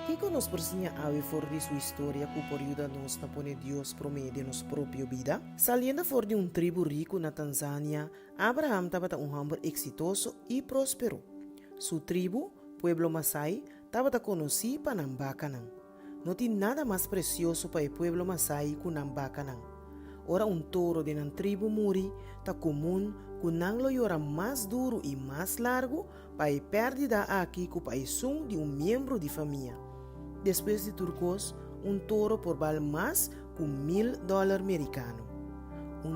Kiko nos persinha ave for de sua história que por ayuda nos na pone Dios promete nos propio vida. Saliendo for de tribu rico na Tanzania, Abraham estava um homem exitoso e próspero. Su tribu, pueblo Masai, estava conhecido para Nambacanang. Não tinha nada mais precioso para o pueblo Masai que Nambacanang. Ora touro de nan tribu muri, ta comum que nang loyora mais duro e mais largo para a perdida aqui que para o de membro de família. Depois de turcos, touro por vale mais que $1,000 americano.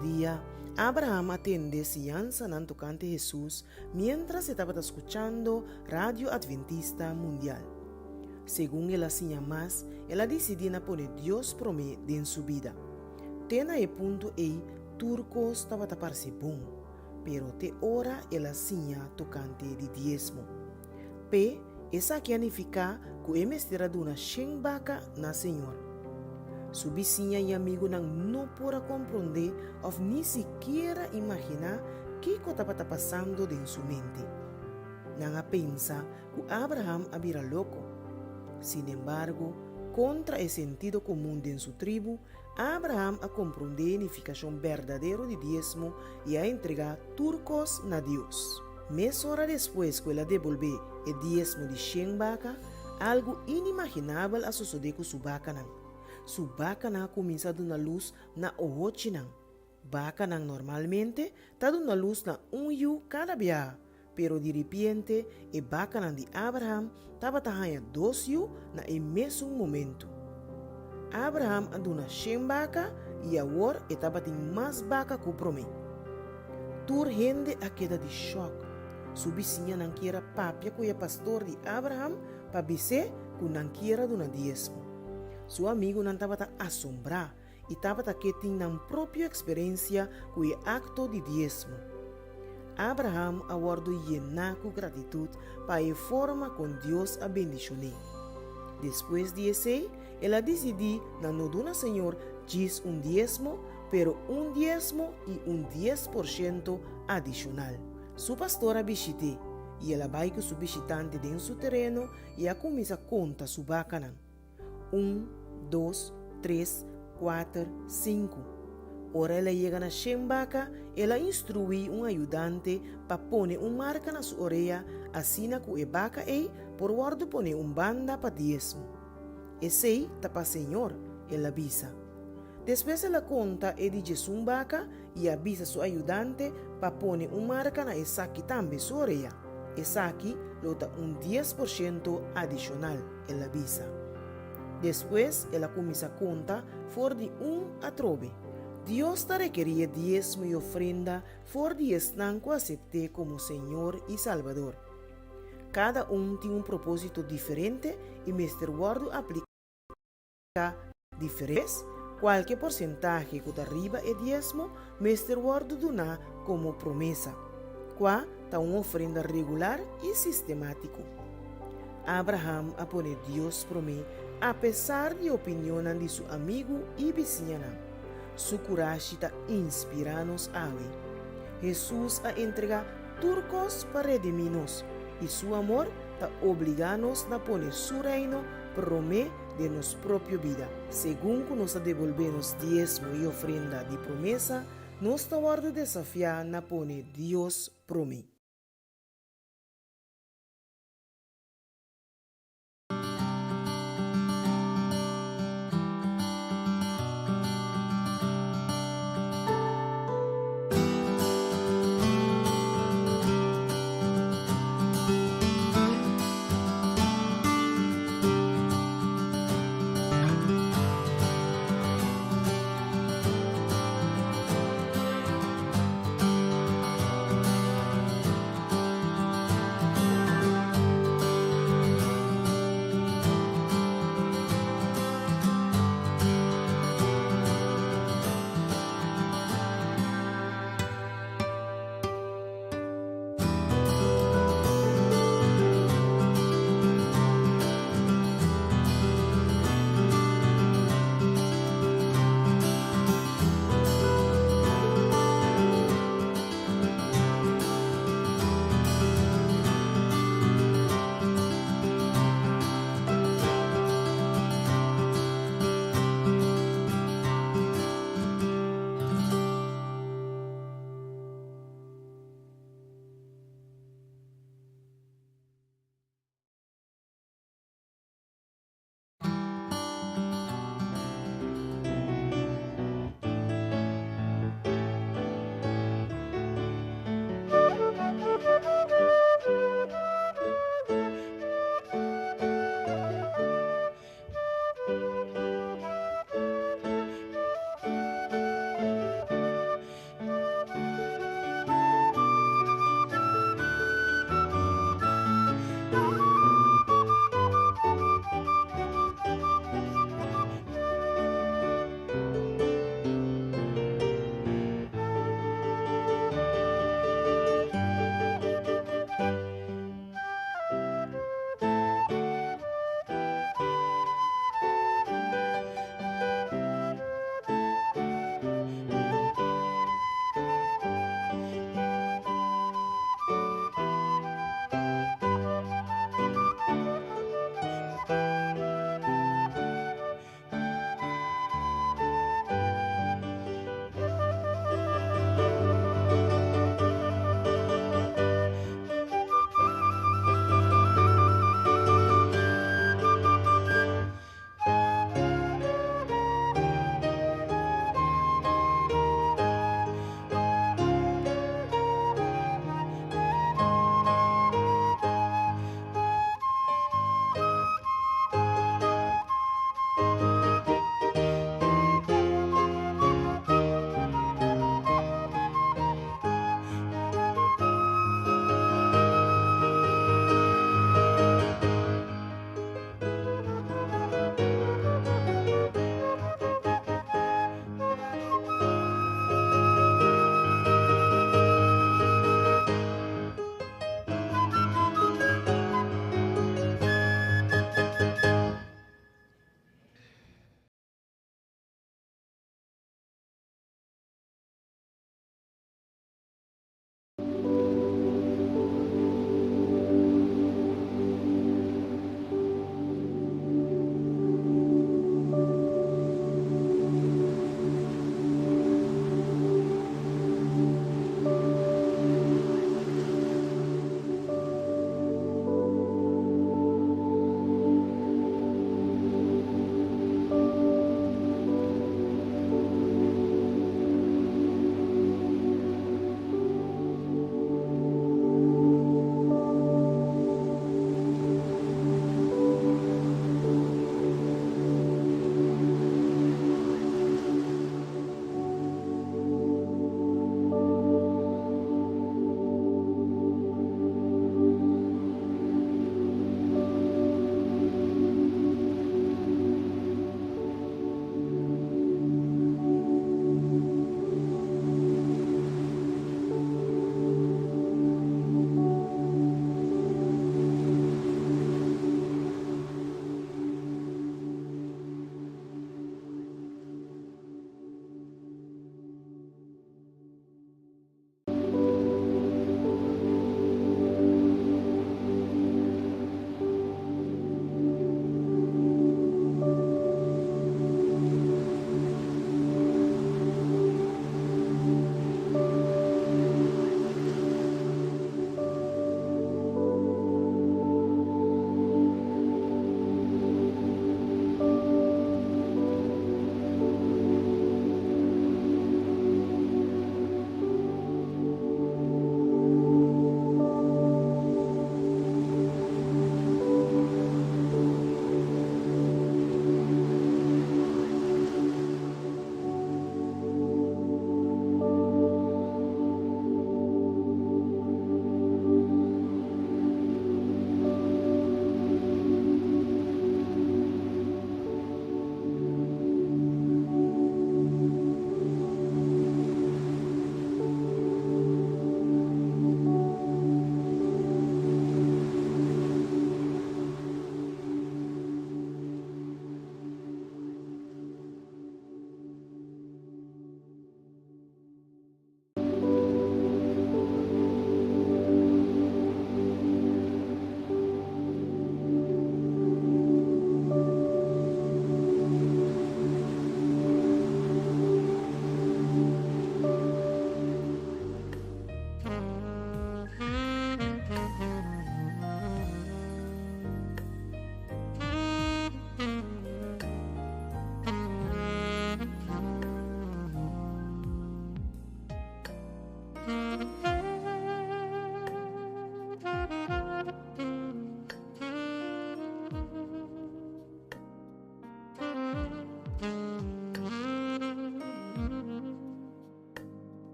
Dia, Abraham atende ciança na tocante Jesus mientras estava escutando Radio Adventista Mundial. Segundo ela sinha mais, ela decidiu poner Deus promete em sua vida. Tena e ponto e turcos estava a parecer bom, pero te ora ela sinha tocante de diezmo. P, essa que significa que é mestra duna vaca na Senhor. Su vizinha e amigo não pode compreender ou nem sequer imaginar o que estava passando em sua mente. Não pensa que Abraham era louco. Sin embargo, contra o sentido comum de sua tribo, Abraham a compreender a significação verdadeira de diezmo e a entregar turcos na Deus. Meia hora depois que ela devolveu o diezmo de 100 vaca, algo inimaginável a suceder com sua vaca. Sua vaca começa a dar luz na ohochinan. Vaca normalmente está dando luz na yu cada dia, pero de repente a vaca de Abraham estava a 2 yu na mesmo momento. Abraham andou 100 vaca e agora estava tendo mais vaca que promete. Tur gente a queda de choque. Sua vizinha não queria papia com o pastor de Abraham para dizer que não queria donar diezmo. Seu amigo não estava assombrado e estava tendo uma própria experiência com o acto de diezmo. Abraham aguardou llenar com gratidão para a forma como Deus a bendicionou. Depois de isso, ela decidiu não donar Senhor diz diezmo, pero diezmo e 10% adicional. Sua pastora visite e ela vai com seu visitante dentro do terreno e a começa a contar sua vaca. 1, 2, 3, 4, 5. Ora ela chega na 100 vaca, ela instrui ajudante para pôr marca na sua orelha, assim que a vaca por guardo pôr banda para diezmo. Esse está para Senhor, ela avisa. Depois ela conta de Jesus vaca e avisa seu ajudante para pôr marca na essa que também sua orelha. Essa aqui lota 10% adicional, ela avisa. Depois, ela começa a contar for de a 9. Deus te requeria diezmo e ofrenda for de estanco acepte como Senhor e Salvador. Cada tem propósito diferente e Mr. Guardo aplica diferentes. Qualquer porcentaje que arriba é diezmo, Mr. Guardo dona como promessa. Qua está uma ofrenda regular e sistemático. Abraham a poner Deus promete apesar de opinião de seu amigo e vizinha. Sua coragem está inspirando-nos a ver. Jesus a entregar turcos para redimir-nos e seu amor está obrigando-nos a poner seu reino promete de nossa própria vida. Segundo nos devolvemos diezmo e ofrenda de promessa, nós estamos desafiar a poner Deus promete.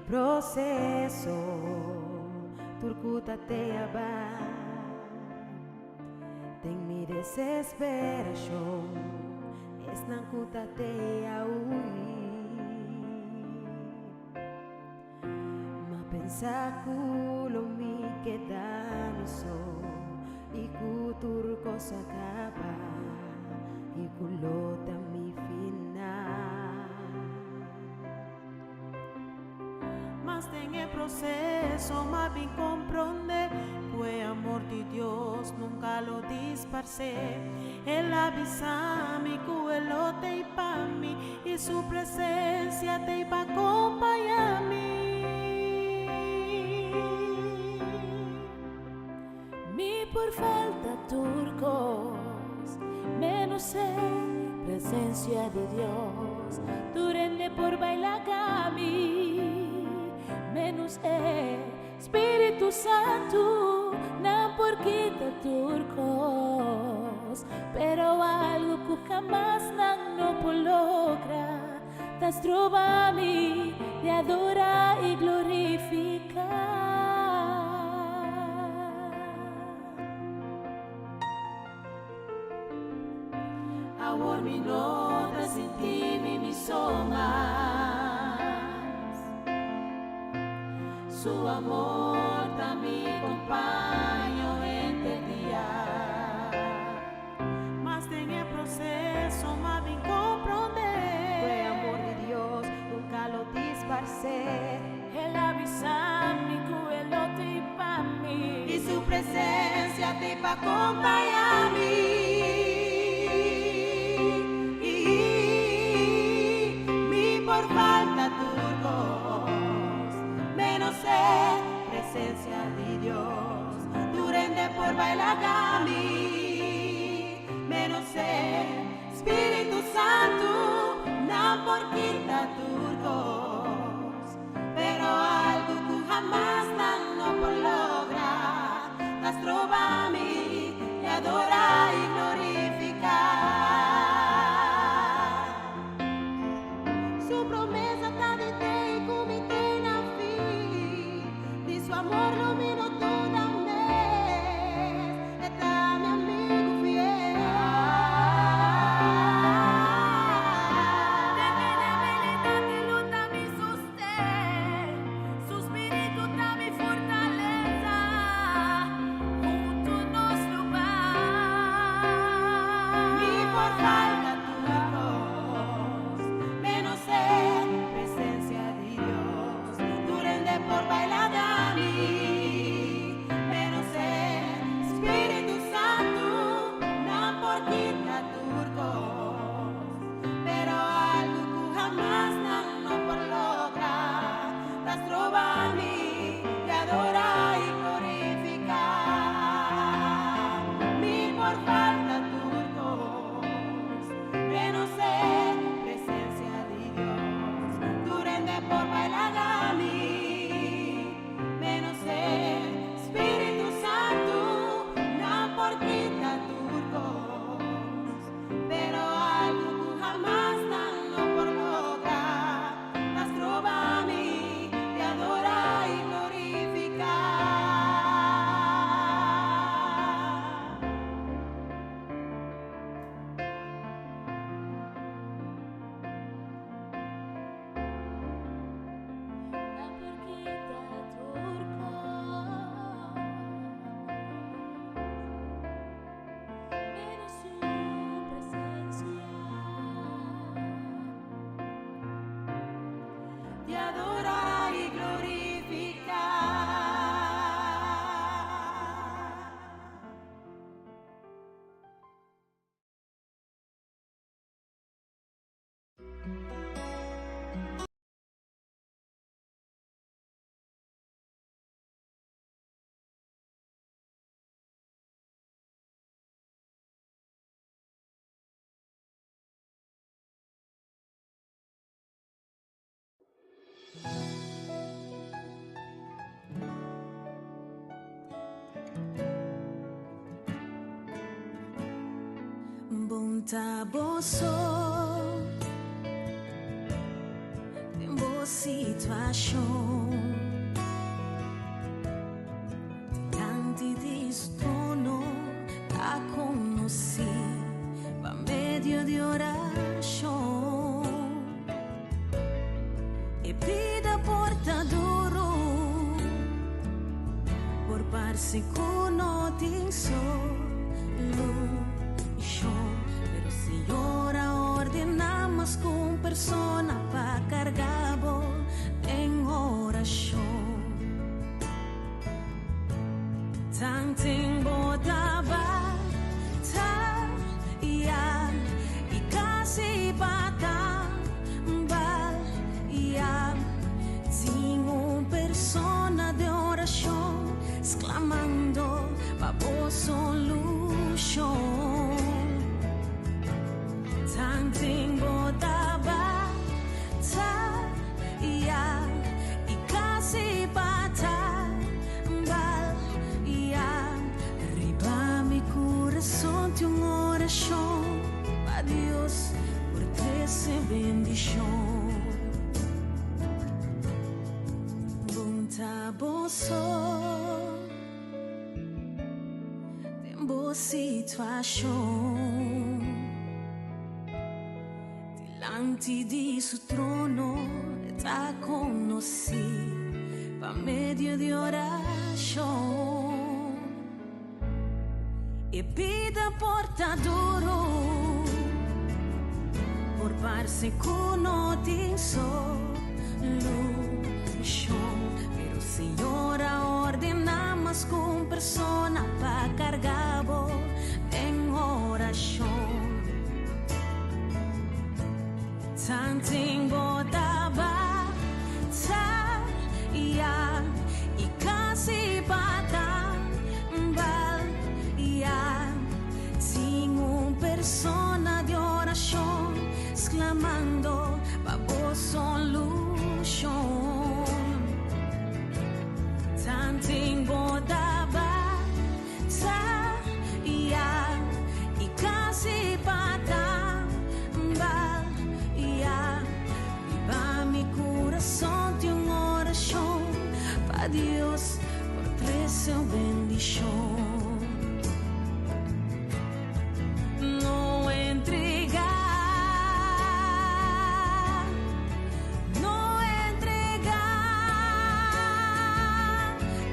proceso turcuta te aba tem mi desesperación es nancuta te aui ma pensa culo mi queda mi so y cutur cosa acaba y culota mi final mas en el proceso más bien comprende que amor de Dios nunca lo disparce él avisa mi que lo te pa mí y su presencia te va acompañar a mí mi por falta turcos menos presencia de Dios durende por bailar a mí menos Espíritu Santo no por quita turcos pero algo que jamás no por logra das trova a mí de adorar y glorificar amor mi nota sin ti mi somas su amor también acompaño en el día mas en el proceso más bien comprender que amor de Dios nunca lo disparce él avisa mi que lo te pa mí y su presencia te va acompañar a mí por falta turcos menos presencia de Dios durende por bailar a mí menos Espíritu Santo no por quita turcos pero algo que jamás no por logra las trova a mí te adora y glorificar su promesa está de te y comité na fin de su amor lo miro toda vez está mi amigo fiel de mi debilidad y luta mi sostén su espíritu está mi fortaleza junto nos lo va mi por falta presencia de Dios durende por bailar a mí menos Espíritu Santo no por quita turcos pero algo que jamás no por logra las trova a mí te adora y glorificar mi por falta turcos menos presencia de Dios durende por bailar a mí menos Espíritu Santo no por quita turcos pero algo que jamás no por logra las trova a mí te adora y glorificar te adora y glorificar. Bunta boso, situação diante de su trono a conocí por medio de oração e vida portador por parse cuno tin solution pero Senhor ordena mas com persona pa cargabo em oração tanting botaba ta ia e casi bata bal ia tinha persona de oração exclamando babo solution tanting botaba ta ia e casi bata bal ia riba mi coração de uma oração a Deus por trece bendição bunta boso tempo situação diante di su trono ta conocí por medio de oração e vida portador por parse cuno tin solution pero Senhor ordena mas com persona pa cargabo em oração tanting botaba ta ia e casi bata bal ia tinha persona de oração exclamando babo solution tanting botaba ta ia e casi bata bal ia viva mi coração de uma oração para Deus por trece bendição não entregar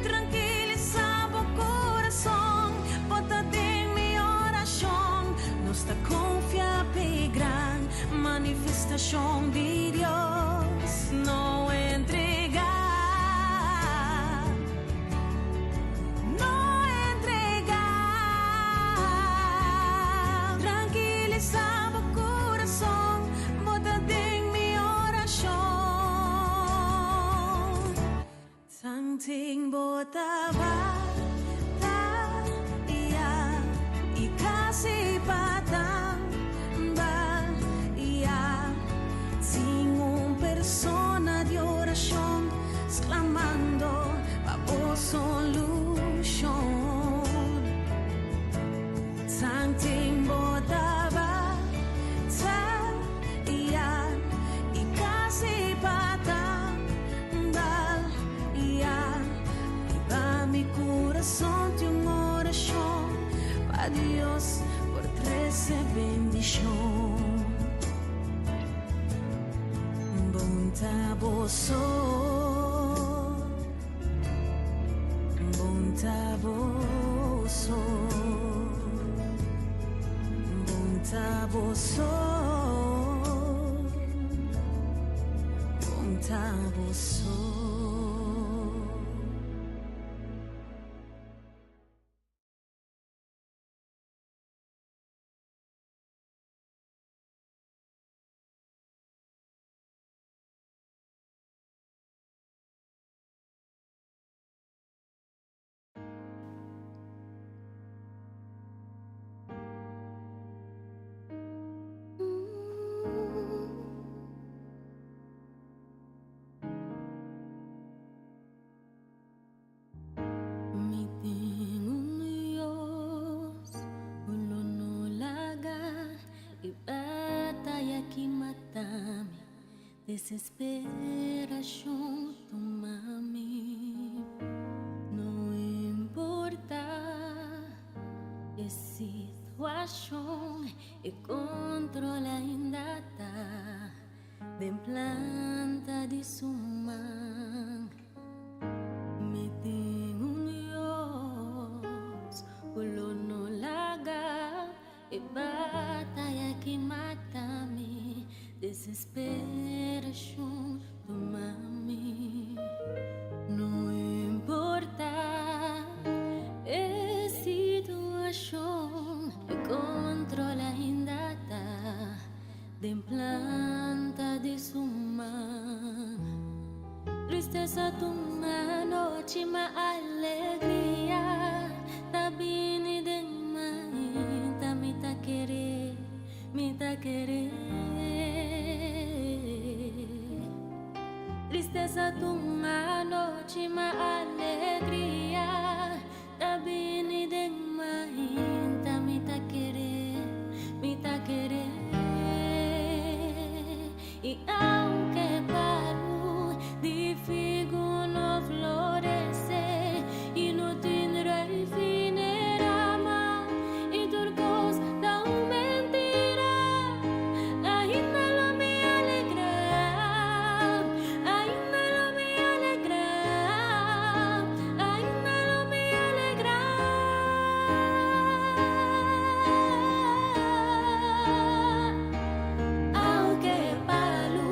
tranquilizar o coração bota em minha oração nos está confiar gran manifestação de Deus não entregar tranquilizar o coração bota em minha oração tanting botava ia e casi bata bal ia tinha persona de oração exclamando babo solution tanting botava ta ia e casi bata bal ia viva mi coração de uma oração para Deus por trece bendição bunta boso bunta boso bunta boso bunta boso desesperação toma-me. Não importa a situação, e controle ainda tá bem planta de suma. Me tem Deus, o no laga, e batalha que mata-me, desesperação toma-me. Não importa a situação, e controle ainda tá de planta de suma. Tristeza toma noite, ma alegria tá vindo de mãe, tá me tá querer, me tá querer. Tristeza toma noite, ma alegria tá vindo de mãe, tá me tá querer, me tá querer. Y aunque paro de figo no florece y no tendrá el fin ama y turcos da un mentira, ainda lo me alegra, ainda lo me alegra, ainda lo me alegra. Aunque palo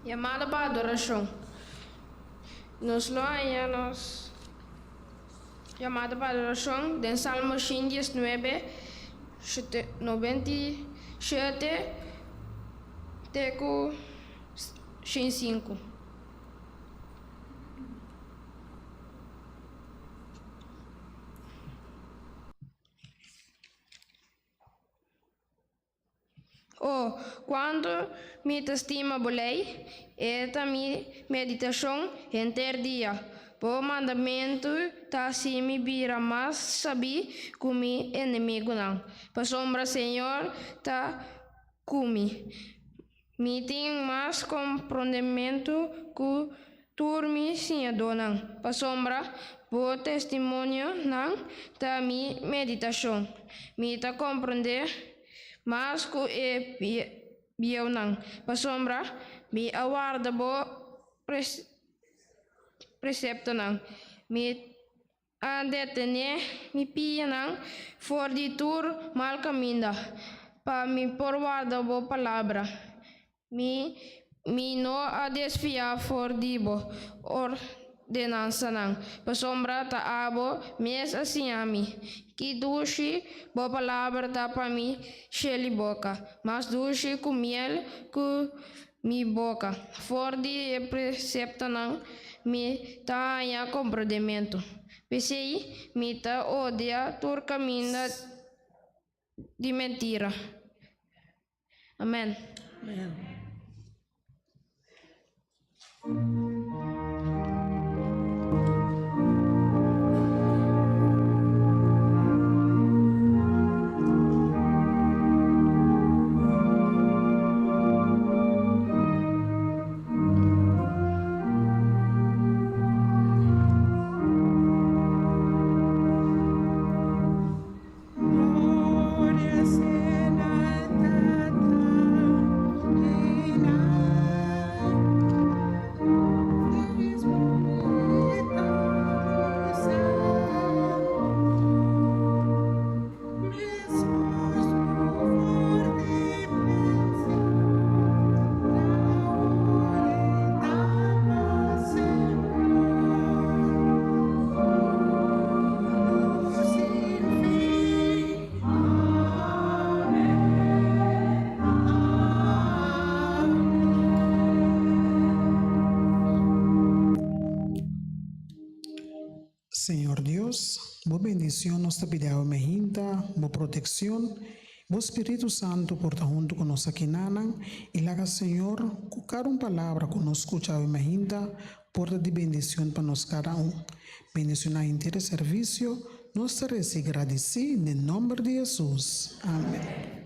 Llamada para adoração. Nos loamos llamada para adoração de Salmo 119, 97, teco 5. Oh, quando me estima bolei, esta minha meditação entre dia. Por mandamento, tá se me vira mais sabi comi inimigo não. Por sombra, Senhor, tá comi. Me tem mais compreendimento que turmi sim não. Por sombra, por testemunho não, tá mi meditação. Me tá compreender mas ku e biyaw nang pasombra mi awarda bo precepto nang mi andetene mi pia nang for di tour mal caminda pa mi porwarda bo palavra mi no a desfiar for di bo ordenança nang pasombra ta abo mes assim a mi que dushi boa palavra tá para mim cheia boca mas dushi com miel com mi boca for de precepto não me tá em compreendimento pensei me tá odia tur caminho de mentira amém. Senhor Deus, boa bendição nos pedimos mejinta, boa proteção, bom Espírito Santo por estar junto conosco aqui nanan, e laga Senhor, cada palavra que nós escutamos mejinta, porta de bendição para nós cada bendição a inteiro serviço, nós te agradecemos, em nome de Jesus. Amém.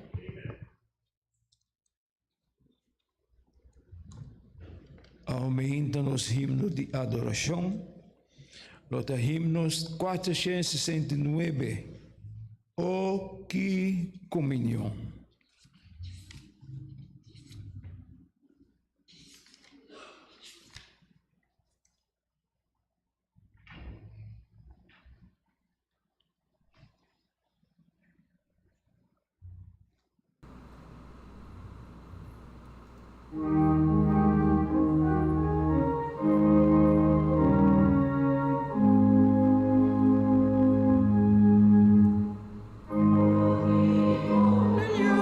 Aumenta nos himnos de adoração. Los himnos 469. Oh, que comunhão. Señor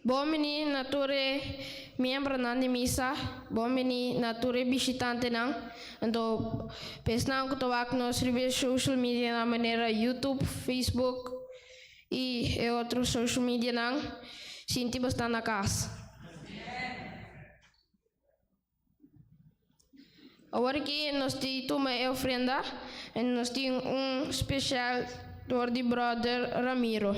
Bomini nature membro nan di misa, bomini nature visitante nang, ando pesnang ko tawag nos social media na manera YouTube, Facebook e outros social media nang, sinti basta na casa. Agora que nós temos uma ofrenda e nós temos especial do brother Ramiro.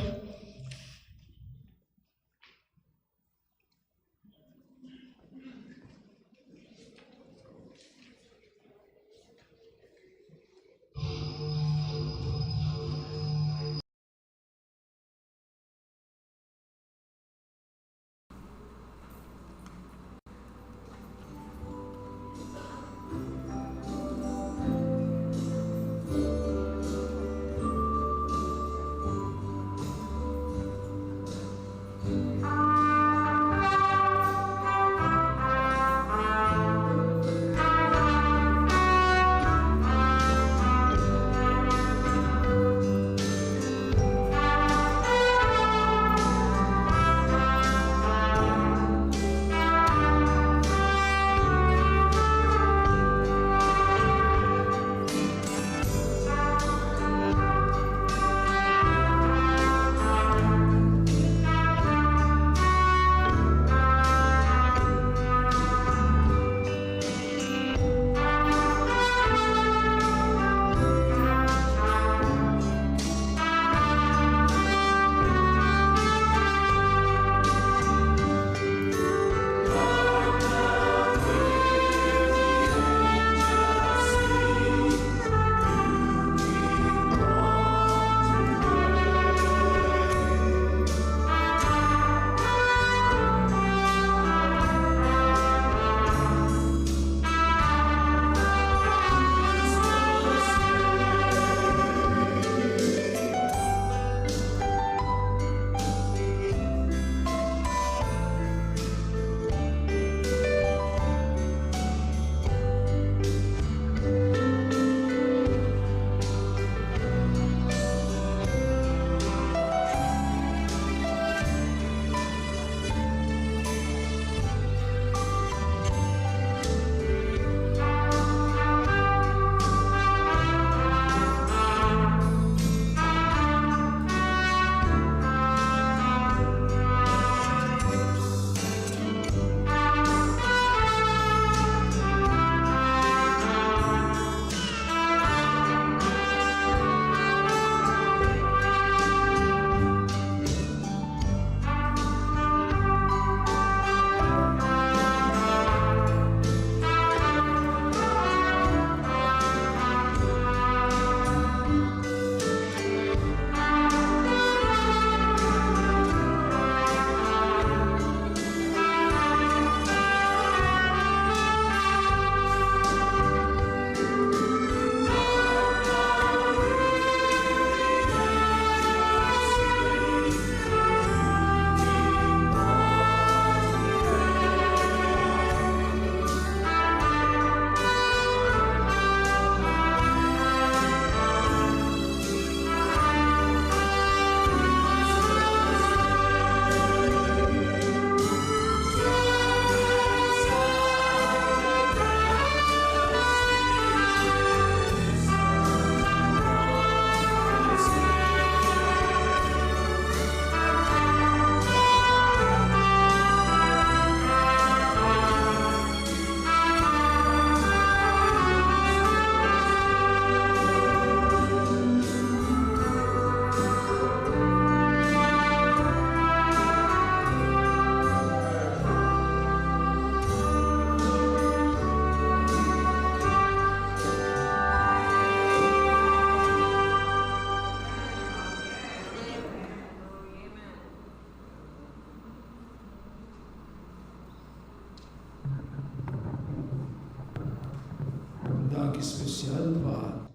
Dank especial para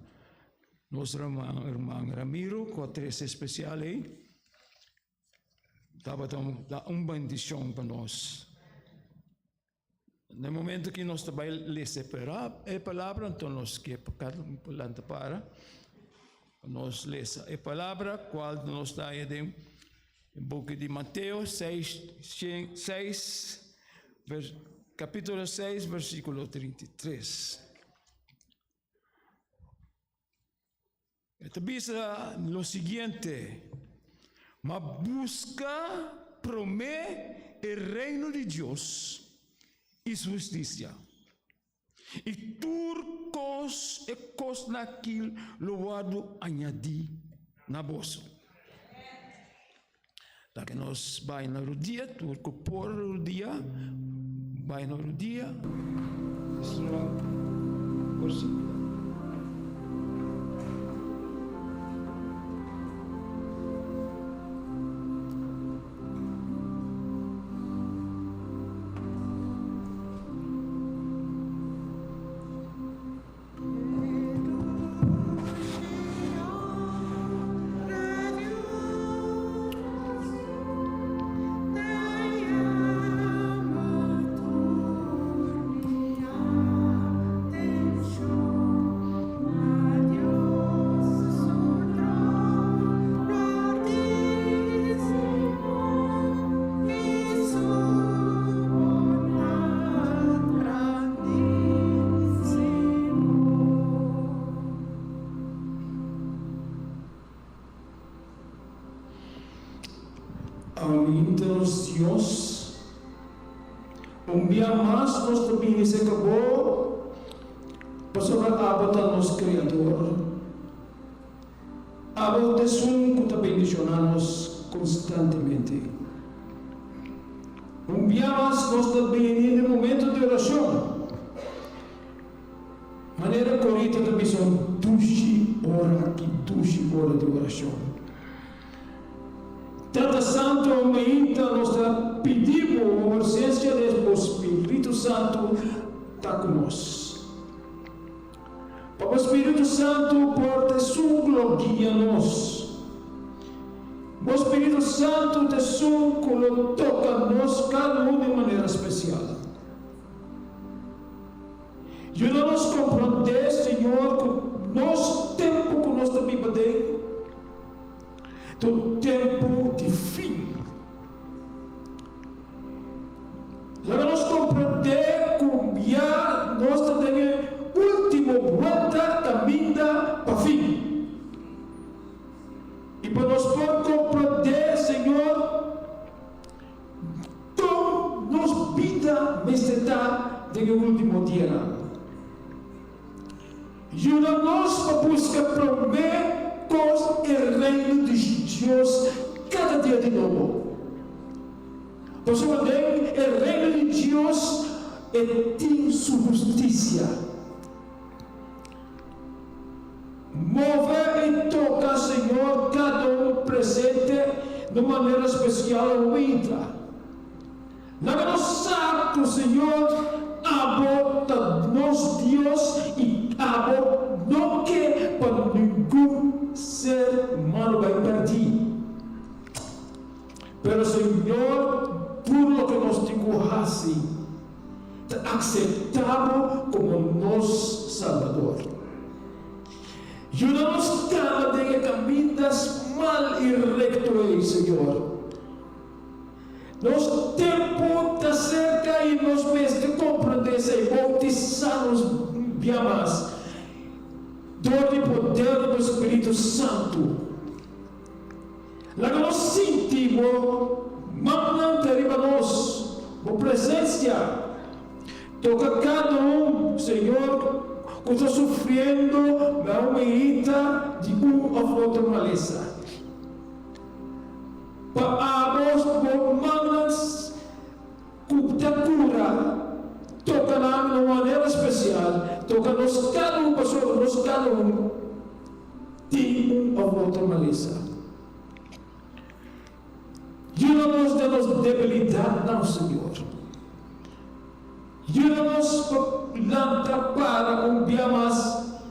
nuestro hermano Ramiro, con tres especiales. Estaba dando una bendición para nosotros. No momento que nós vai ler separar a palavra, então nós que planta para nós ler a palavra, qual nós está de Em book de Mateus 6, capítulo 6, versículo 33. Esta dice lo siguiente: mas busca primeiro el reino de Dios y su justicia, y turcos e cos naquilo loado añadir na bolsa. Da que nós vai na rodia, turco por rodia, vai na rodia, Então, Deus, dia mais nós também se acabou, passou a abota nosso Criador, abota que também bendicionamos constantemente. Dia mais nós também no momento de oração, maneira correta também são 12 horas de oração. Tanta Santo aumenta, nós pedimos a presença do Espírito Santo está conosco. Para o Espírito Santo porta sua glória a nós. O Espírito Santo te toca nós cada um de maneira especial. Ajuda-nos a compreender, Senhor, que nosso tempo que nós também podemos do tempo de fim. Para nós compreender como já nós temos última volta caminhada para fim. E para nós compreender, Senhor, toda nossa vida está no último dia. Ajuda-nos a buscar primeiro o reino de Deus cada dia de novo. Por isso, o reino de Deus tem sua justiça. Move e toca, Senhor, cada um presente de maneira especial ao entra. Não sabe, Senhor, abota nos Deus e abota não que para nenhum ser humano vai perder. Pero Senhor, por lo que nos te te aceitamos como nosso Salvador. Ajuda-nos cada dia caminhas mal e recto, Senhor. Nosso tempo está cerca e nos vês de compreender e bautizar-nos bem mais. Dor de poder do Espírito Santo. Lá que nós sentimos, mandam arriba nós, a presença. Toca cada um, Senhor, que está sofrendo da uma herida de outra maleza. Para nós, mandam da cura. Toca na de uma maneira especial. Toca-nos cada um, pastor, cada um tem uma outra maleza. Ajuda-nos de nossa debilidade, não, Senhor. Ajuda-nos para dia mais,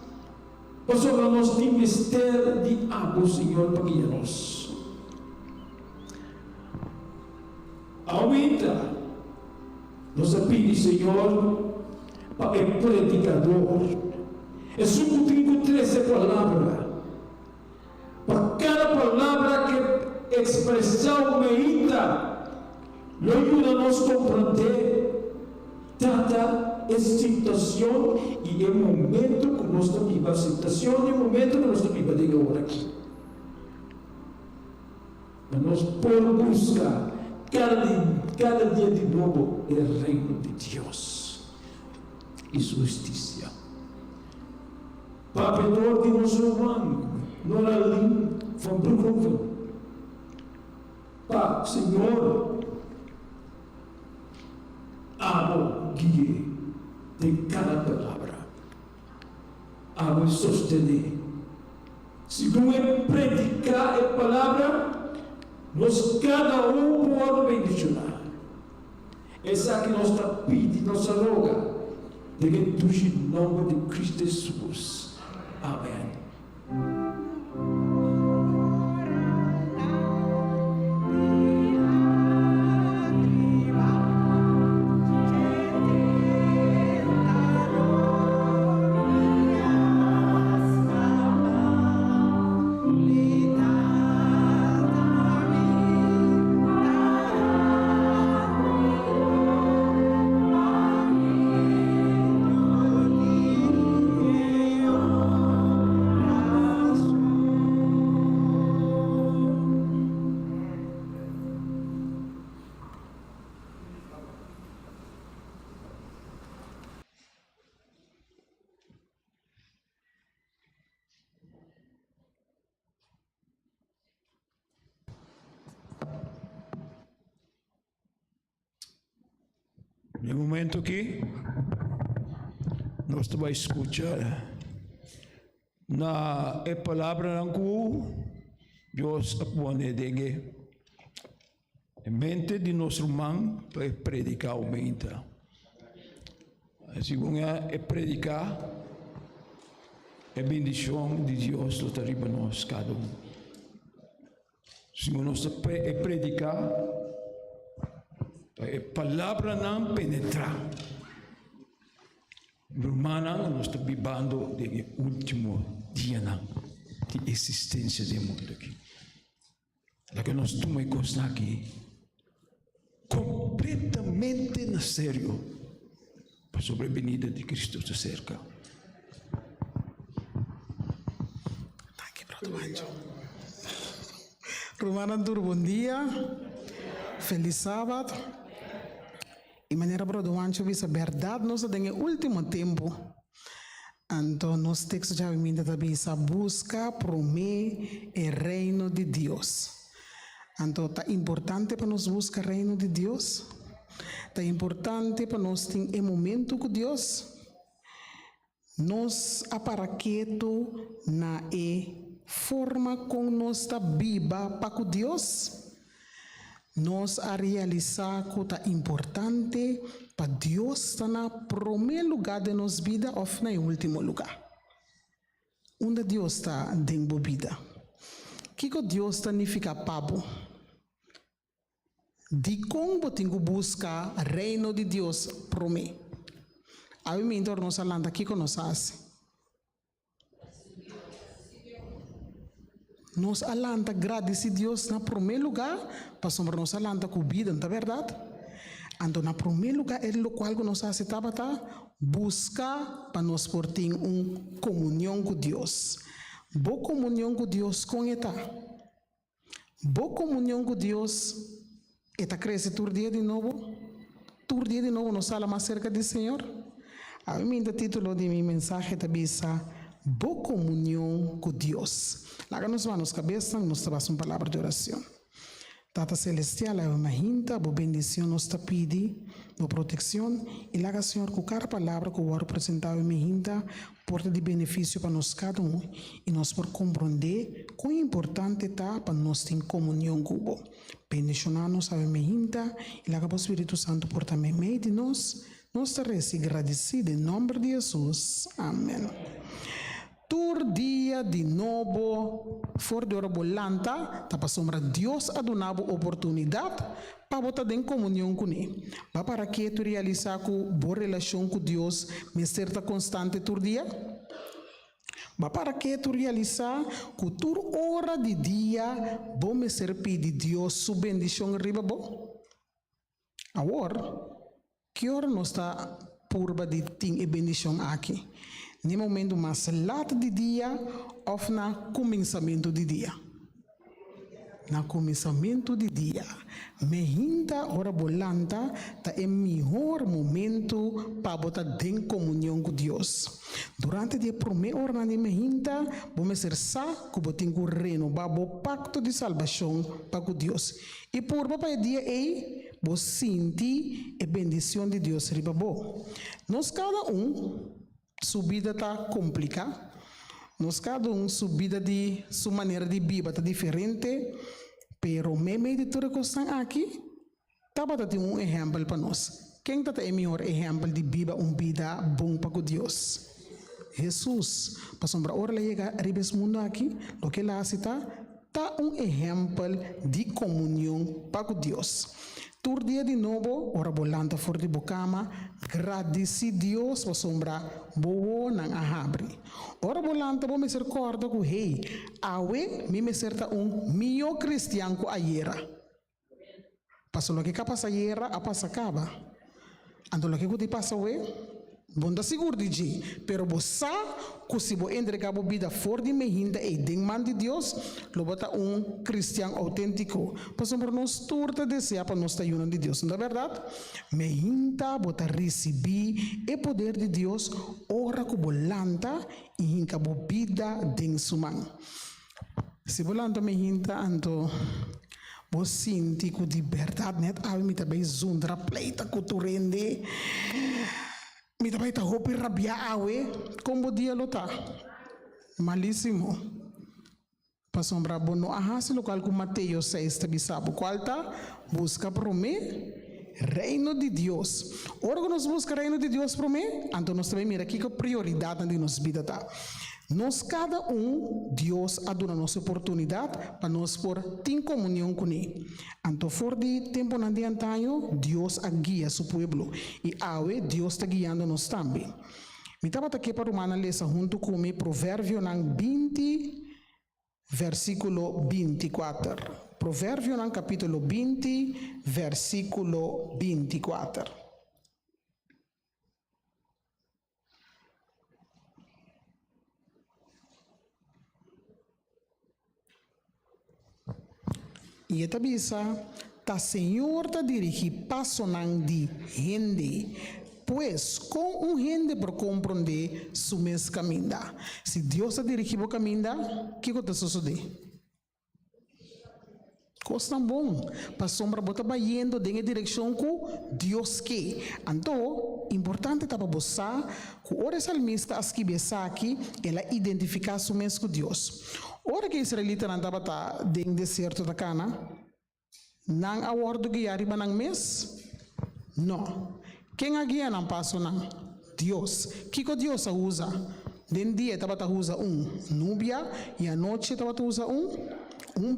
pastor, nós temos mistério de água, Senhor, para guiar-nos. Aumenta. Nós pedimos, Senhor, para o predicador. É só que 13 palavras. Para cada palavra que expressão ainda, não ajuda-nos a compreender tanta situação e é o momento que nós estamos vivendo a situação e o momento que nós estamos vivendo agora aqui. Mas nós por buscar cada dia de novo o reino de Deus e justiça. Papedor de nosso irmão, não é ali, van Broekhoven. Pá, Senhor, amo guie de cada palavra, amo sostener. Se não é predicar a palavra, nós cada pode bendicionar. Essa que nós está pedindo, nossa roga, de que tu em nome de Cristo Jesus. Amém. No momento que nós vamos escutar na palavra que Deus põe em mente de nosso irmão para predicar aumenta. Se você predicar, a bendição de Deus está arriba nós cada um. Se você predicar, a palavra não penetra. Romana, nós estamos vivendo o último dia de existência do mundo aqui. Lá que nós tomamos coisa aqui completamente na sério para a sobrevenida de Cristo se cerca. Romana, bom dia. Feliz sábado. E maneira brother Ancho visa verdade nós temos o último tempo. Então nos textos já vimos também essa busca promete o reino de Deus. Então é importante para nós buscar o reino de Deus. É importante para nós ter um momento com Deus. Nós aparaqueto na forma como nós está viva para com Deus. Nós a realizar que é importante para Deus estar no primeiro lugar de nossa vida ou no último lugar. Onde Deus está dentro da vida. O que Deus significa pabo? De como tem que buscar o reino de Deus para mim. A mim, então, nós falamos aqui que nós fazemos. Nós alanta agradecer a Deus na primeiro lugar, para somos nós alanta com vida, não é verdade? Então, na primeiro lugar, é o qual nós aceitamos buscar para nós ter uma comunhão com Deus. Boa comunhão com Deus com eta. Boa comunhão com Deus, eta cresce todo dia de novo. Todo dia de novo nós falamos mais cerca do Senhor. A mim, o título de minha mensagem é boa comunhão com Deus. Lá que nós vamos cabeça, nós temos uma palavra de oração. Tata Celestial, eu imagino, boa bendição, nós te pedi, boa proteção, e lá que o Senhor, com cada palavra que eu vou apresentar, eu imagino, porta de benefício para nós cada um, e nós por compreender quão importante está para nós ter comunhão com o bendicionar-nos, eu imagino, e lá que o Espírito Santo porta meio de nós te recebemos agradecido em nome de Jesus. Amém. Tur dia de novo, for de hora volanta, tá para Deus a donar a oportunidade para botar em comunhão com Ele. Para que tu realizar com boa relação com Deus, mas certa constante tur dia. Mas para que tu realizar que tu hora de dia bom me servir de Deus sua bendição riba bo? Agora, que hora nós está purba de ting e bendição aqui? No momento mais late de dia ou na começamento de dia? Na começamento de dia, me hinta hora bolanta tá é melhor momento para botar em comunhão com Deus. Durante a primeira hora na me hinta, vou ser sa que vou ter que renovar o pacto de salvação para com Deus. E por para dia aí, vou sentir a bendição de Deus riba bo. Nós cada sua vida tá complicada. Nós cada sua vida de sua maneira de viver tá diferente. Pero me de tudo que estão aqui, estava a ter exemplo para nós. Quem está o melhor exemplo de viver vida bom para Deus? Jesus. Para sombra hora chega a esse mundo aqui, o que lá está exemplo de comunhão para Deus. Tur dia de novo, ora bolanta for de bocama, agradeci Deus para sombra boa nang ahabri. Ora bolanta bo me ser corda ku hey, awe me serta mio cristiano ku ayera. Paso lo que passa ayera a passa acaba. Ando lo que ku di passa we, bonda seguro de ji, pero bosa ku si bo entregar bo vida for de mehinda e ding man de Deus, lo bota cristiano autêntico. Paso por nos turta deseja para nos ayunar de Deus. Na verdade, mehinda bota receber o poder de Deus, ora ku bolanta e hinka bo vida ding sumang. Se bolanta mehinda anto bo sinti ku di verdade net ave mi tabai zundra pleita ku tu rende. Mi tabai ta hopi rabia awe, como dia lota. Malíssimo. Pa sombra bono ahasi local com Mateus 6 tabisabo. Qual tá? Busca por mim reino de Deus. Ora que nós busca reino de Deus por mim, então nós também mira aqui que a prioridade de nossa vida tá. Nós cada Deus a dona nossa oportunidade para nós por ter comunhão com Ele. Então, for de tempo na de antanho, Deus a guia seu povo e awe Deus está guiando nós também. Me estava aqui para uma análise junto com o Provérbio 20, versículo 24. Provérbio capítulo 20, versículo 24. E esta bisa, ta Senhor ta dirige passo nang de gente, pois com gente por compreender su mes caminho. Se Deus ta dirige o caminho, que está sucedendo? Coisa tão bom, para sombra bota indo em direção com Deus que. Então, importante tá para você, que o salmista aqui besa aqui, ela identificar su mes com Deus. Ora que Israelita não estava dentro do deserto da Cana, não há ordem que arriba nang mês? Não. Quem a guia não passa não? Deus. Que Deus usa? Den dia estava usa núbia e a noite estava usa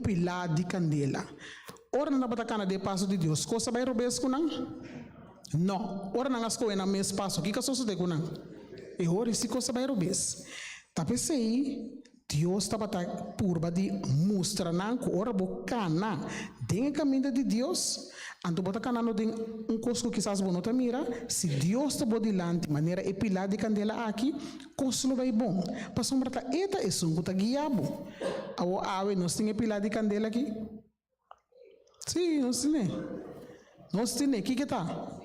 pilar de candela. Ora não estava cana de passo de Deus. Coisa vai robesco não? Não. Ora não as coisas na mês passo. Que caso de não? E ora se coisa vai robes. Tá pensei Deus estava purba de mostrar que ora bocana tem caminho de Deus, então bota canano tem coisa que quizás não tá mira, se Deus está bodilante de maneira epilar de candela aqui, coisa não vai bom. Para sombra tá eta é sungo tá guiabo. Ao ave nós tem epilar de candela aqui? Sim, nós tem. Nós tem, que tá?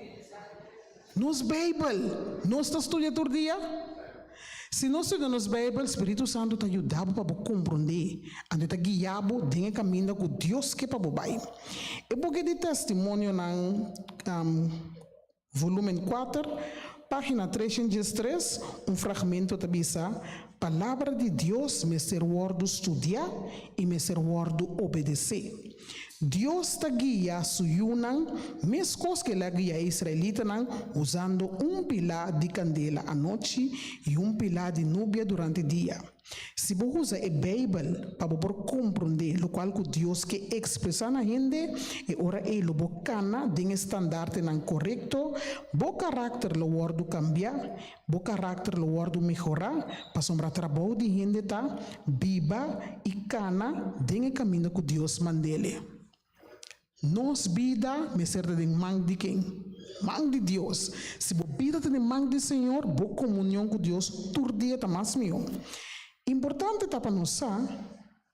Nos Bible, nós tá estudando todo dia. Se nós estudamos a Bíblia, o Espírito Santo te ajuda para compreender, ando te guiar dentro do caminho com Deus que para bobai. E porque de testemunho na volume 4, página 313, fragmento da Bíblia, palavra de Deus me ser word estudar e me ser word obedecer. Dios está guía su yunan, mescos que la guía israelita usando un pilar de candela anoche y un pilar de nubia durante el día. Si vos usa la Biblia para poder comprender lo cual que Dios que expresa na gente, e ora lo bocana de estandarte nan correcto, bo carácter lo guardo cambiar, bo carácter lo guardo mejorar, para sombra trabalho de gente ta viva e cana de caminho que Dios mandele. Nos vida me serve de man de quem? Man de Deus. Se você vida tem man de Senhor, boa comunhão com Deus, todo dia está mais meu. Importante está para nós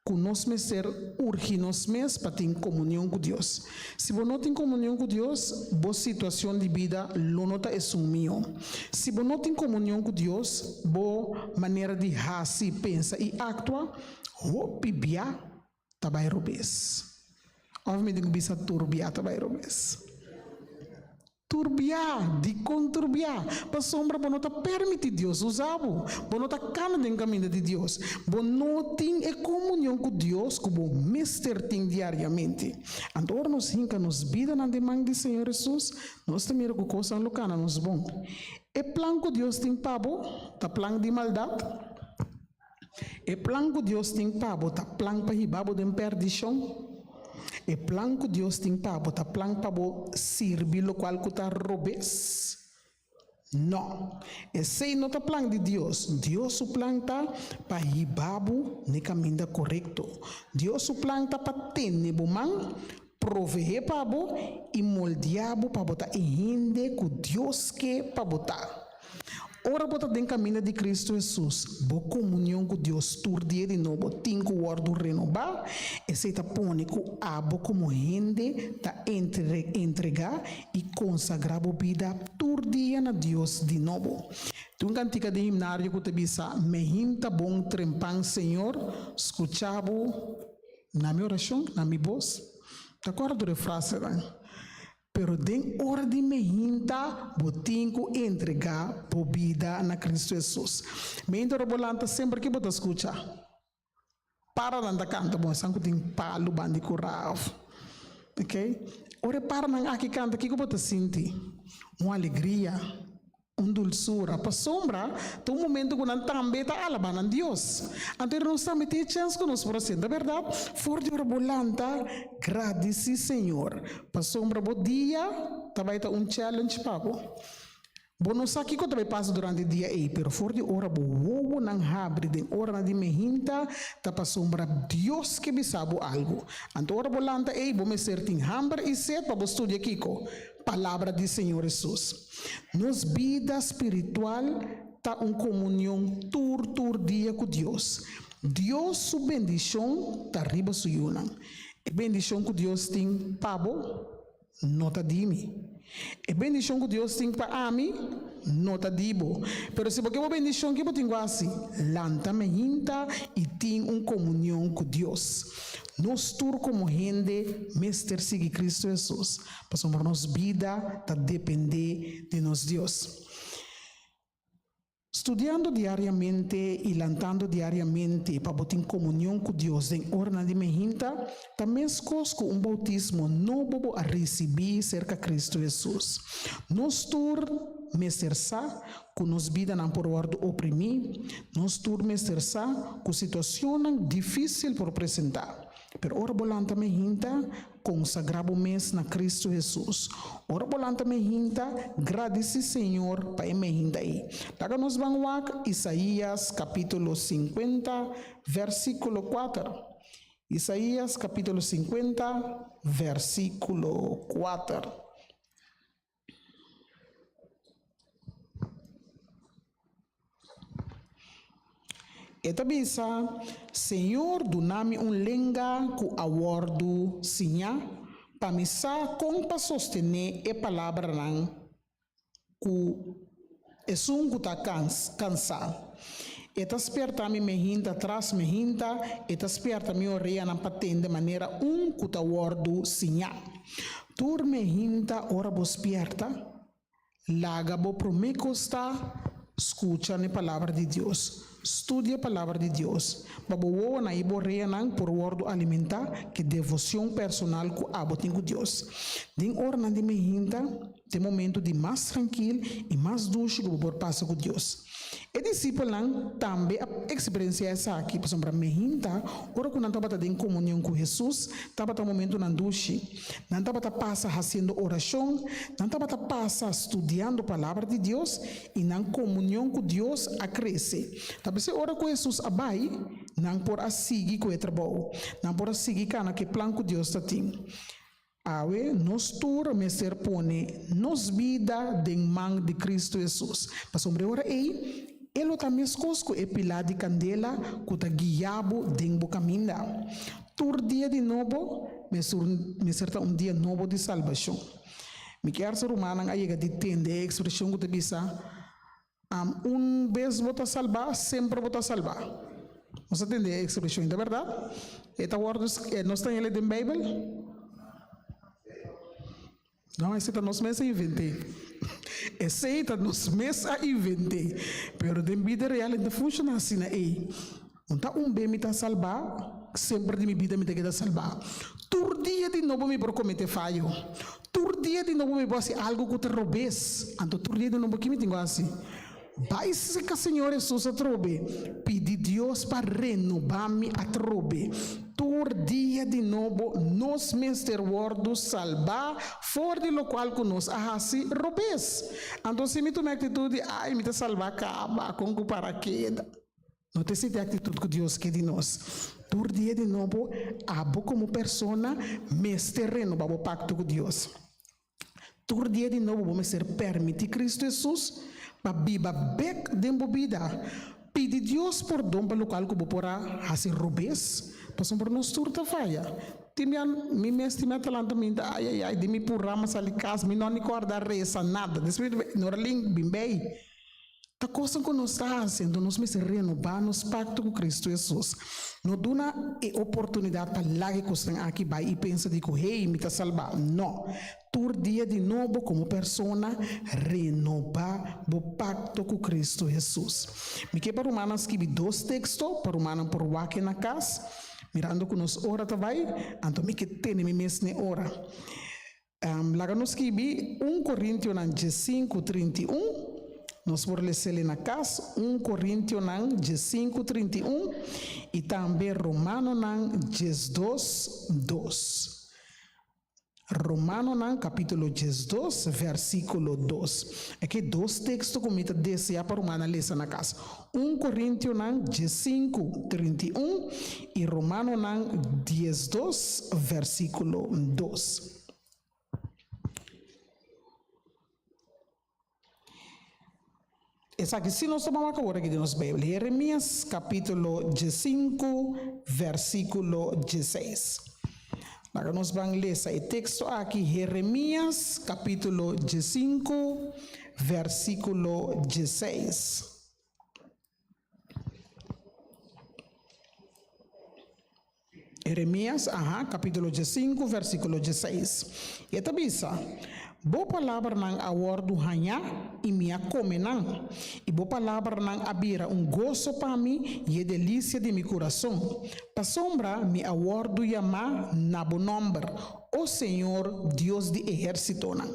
que nós me ser urgir nós mesmos para ter comunhão com Deus. Se você não tem comunhão com Deus, boa situação de vida não está assumido. Se você não tem comunhão com Deus, boa maneira de agir, pensar e actuar, o bibia está vai robes. Of me digo bisa turbia também robes. Turbia, de conturbia. Para sombra, você não está permitindo Deus usar. Você não está cana de caminho de Deus. Você não tem a comunhão com Deus que você mister tem diariamente. Então, nós hinca nos vida na demanda do Senhor Jesus. Nós também que coisa lucana nos bom. E plan que Deus tem para você, tá plan de maldade. E plan que Deus tem para você, tá plan para ribabo de perdição. E plan que Deus tem para você, tá plan para você servir o qual que está robes. Não. Esse não é o plan de Deus. Deus o plan está para ribabo no caminho correto. Deus o plan está para ter nebo man, proveer para você e moldear para você e rende que Deus quer para você. Ora, bota dentro caminho de Cristo Jesus. Boa comunhão com Deus. Todo dia de novo. Tem que o guardo renovar. E se está põe que o abo como rende. Está entregar e consagrar a vida todo dia na Deus de novo. Tu um cantiga de himnário que te bisa. Me hinta bom trempan, Senhor. Escuchava na minha oração, na minha voz. Te acordo de frase, né? Pero den hora de me hinta, botinho entregar por vida na Cristo Jesus. Me hinta bolanta sempre que você escuta. Para nanda canta, bom, sangue tem palo bandi curau. Ok? Ora para nang aqui canta, que você sente uma alegria, dulçura, para sombra, tem momento que não também está alabando a Deus. Então nós estamos tendo chance que nós prosseguimos, verdade? For de hora bolanta, agradece Senhor. Para sombra, bom dia, também está challenge para você. Bom, não sabe o que também passa durante o dia aí, pero for de hora boa não abre, de hora de me hinta, tá para sombra Deus que me sabe algo. Então hora bolanta aí, bom me ser tem hambre e sede para estudar aqui com palavra do Senhor Jesus. Nos vida espiritual tá comunhão todo dia com Deus. Deus sua bendição tá riba suyuna. E bendição que Deus tem pabo, nota de mim. E bendição que Deus tem para mim, nota dibo. Pero se porque bendição que eu tenho assim, lanta me hinta e tem comunhão com Deus. Nós todos como gente, mestre sigue Cristo Jesus. Para nossa vida, tá depender de nós Deus. Estudando diariamente e lantando diariamente para ter comunhão com Deus em ordem de mehinta, também com um bautismo novo a receber cerca de Cristo Jesus. Nós tur mestersa com nos vida não por ordem oprimir, nós tur mestersa com situação difícil por apresentar. Pero ora bolanta me hinta consagrabo mês na Cristo Jesus. Ora bolanta me hinta agradece Senhor para me hinta aí. Laga nos vamos Isaías capítulo 50 versículo 4. Isaías capítulo 50 versículo 4. Eta bisa, Senhor, donami lenga ku awardu sinya, pamisa kong pa sostener e palavra nang ku esungu ta cansa. Eta sperta mi mehinta tras mehinta, eta sperta mi oreia na patente maneira ku ta awardu sinya. Tur mehinta ora bo sperta, laga bo promecosta, escucha a palavra de Deus, estudia a palavra de Deus. Babowo na ibo reanang por wordo alimentar que devoção personal com abotim com Deus. Den hora na de mehinta, de momento de mais tranquilo e mais doce que por passa com Deus. E discípulo também a experiência essa aqui, por exemplo, mehinta, ora quando estava em comunhão com Jesus, estava no momento na doce, não estava passa fazendo oração, não estava passa estudando a palavra de Deus e na comunhão com Deus a crescer. Se ora com Jesus abai, não por a seguir com o trabalho, não por a seguir cana que plan que Deus está tendo. Awe, nos tur meser pone, nos vida de man de Cristo Jesus. Mas sobre ora ei, ele tá mescosco e pilar de candela, que tá guiabo de caminho. Tur dia de novo, meser dia novo de salvação. Me quer ser humano a chega de tender a expressão que te bisa. Vez vota salvar, sempre vota salvar. Você entende a expressão, é verdade? Esta wordos não está em a Bíblia? Não, esse está nos meses a inventei. Esse está nos meses a inventei. Pero de vida real não funciona assim, né? Então, bem me está salvar, sempre de minha vida me está salvar. Tur dia de novo me por cometer falho. Tur dia de novo me por fazer algo que te roubes. Então, tur dia de novo que me tenho assim. Vai se que o Senhor Jesus a trobe, pedi Deus para renovar-me a trobe. Tur dia de novo, nos Mr. Word salvar, for de lo qual que nos ahasi robes. Então se me tome atitude, ai, me te salvar acaba, com que para queda. Não te sente a atitude que Deus quer de nós. Tur dia de novo, abo como persona, Mr. renovar o pacto com Deus. Tur dia de novo, vamos ser permitir Cristo Jesus, para biba bek dentro vida. Pede Deus por dom pelo qual que porá assim robes, passam por nós turta falha. Timian mi mestima talento me ai de me purra mas ali casa me não recorda reza nada. Depois no raling bimbei. A coisa que nós está fazendo, nós me renovar nos pacto com Cristo Jesus. Não dá uma oportunidade para lá que nós aqui vai e pensa de que hey, me está salvar. Não. Tur dia de novo como persona renovar o pacto com Cristo Jesus. Me que para Romanos escrevi 2 textos para Romanos por wake na casa. Mirando que nós ora também, então me que tem me mesma ora. Lá nós escrevi 1 Coríntios 5:31. Nós vamos ler na casa 1 Coríntios 5:31 e também Romanos 2:2. Romanos capítulo 2, versículo 2. Aqui 2 textos que eu desejo para Romanos ler na casa. 1 Coríntios 5:31 e Romanos 2, versículo 2. Essa aqui, se nós tomamos agora aqui de nossa Bíblia, Jeremias capítulo 5, versículo 16. Agora nós vamos ler esse texto aqui, Jeremias capítulo 5, versículo 16. Jeremias, capítulo 5, versículo 16. E esta bisa. Bo palavra nang awardo hanya e minha come nang. E bo palavra nang abira gozo para mim e delícia de meu coração. Pa sombra me awardo yama na bo nombre. O Senhor Deus de exército nang.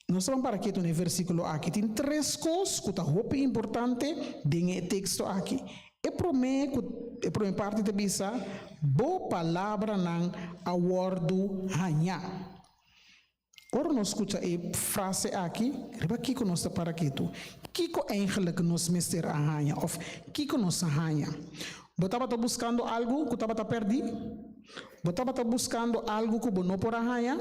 Nós vamos para aqui no versículo aqui. Tem 3 coisas que está muito importante nesse texto aqui. A primeira parte da bisa, bo palavra nang awardo hanya. Ora nós escuta a frase aqui, riba kiko nós está para aqui tu. Kiko eigenlijk nós mister arranha, of kiko nós arranha. Botava tá buscando algo que estava perdi? Botava tá buscando algo que não por arranha?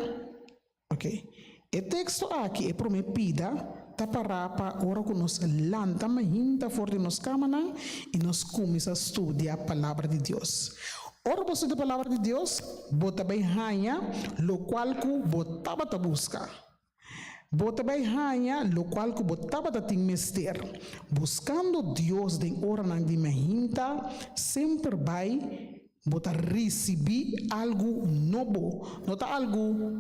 Ok. O texto aqui é prometida, tá para ora que nós lanta mahinta fora de nós camana e nós começa a estudar a palavra de Deus. Ora você da palavra de Deus, bota bem ranha, lo qual que botava ta busca. Bota bem ranha, lo qual que botava ta ting mister. Buscando Deus de ora nang di mahinta, sempre vai bota receber algo novo, não tá algo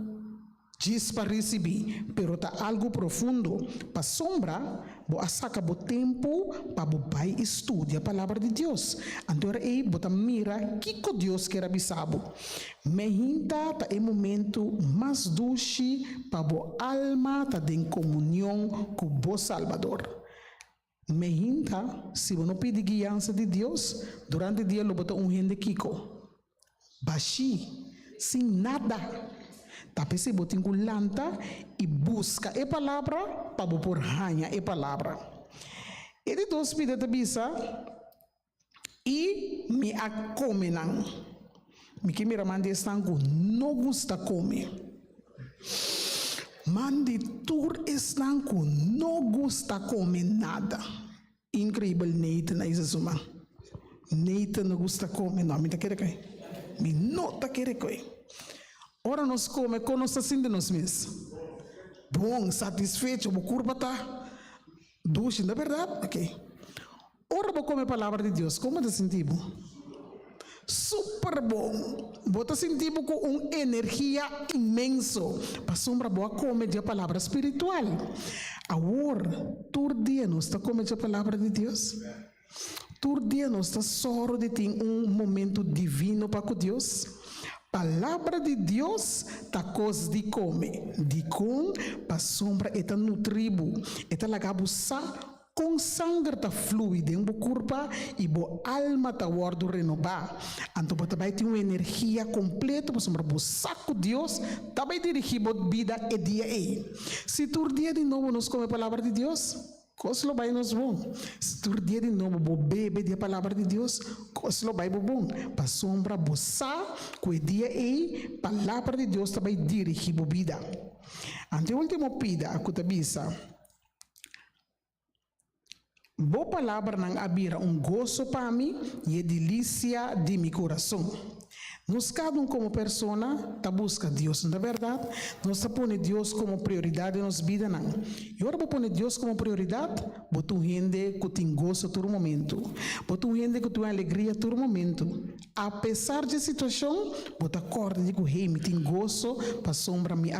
diz para receber, pero tá algo profundo. Para sombra, bo saca bo tempo para bo vai estudar a palavra de Deus. Então aí bota mira que Deus quer avisabo. Mehinta tá é momento mais doce para bo alma tá em comunhão com o Salvador. Mehinta, se você não pedir guiança de Deus, durante o dia lo bota gente kiko. Baixi, sem nada. Tapi se botin com lanta e busca a palavra para por ranha a palavra. Ele dos pide de bisa e me acome não. Me que mira mande estanco não gusta come. Mande tur estanco não gusta come nada. Incrível Neita na isa suma. Neita não gusta come não me tá querer coi. Me não tá querer coi. Ora nós come com nós assim de nós mesmos. Bom, satisfeito, o curva tá doce, não é verdade? Ok. Ora vou comer a palavra de Deus, como te sentimos? Super bom. Vou te sentir com uma energia imenso. Para sombra boa comer a palavra espiritual. Agora, todo dia nós está comendo a palavra de Deus. Todo dia nós está só de ter momento divino para com Deus. Palavra de Deus tá coisa de comer, de com para sombra eta nutribo, eta lagabusa com sangue tá flui dentro do corpo e bo alma tá guardo renovar. Então bota vai ter uma energia completa para sombra buscar com Deus, tá vai dirigir bot vida e dia aí. Se tu dia de novo nos come a palavra de Deus, Coslo vai nos bom. Se tu dia de novo bo bebe de palavra de Deus, coslo vai bom. Pa sombra bossa, que dia aí palavra de Deus também dirige bo vida. Ante último pida a kutabisa. Bo palavra nang abira gozo para mim e delícia de mi coração. Nós cada como persona tá busca Deus, não é verdade? Nós tá põe Deus como prioridade em nossa vida não. E agora põe Deus como prioridade, botar gente que tem gozo todo momento, botar gente que tem alegria todo momento. Apesar de situação, botar corda de que hey, me tem gozo para sombra me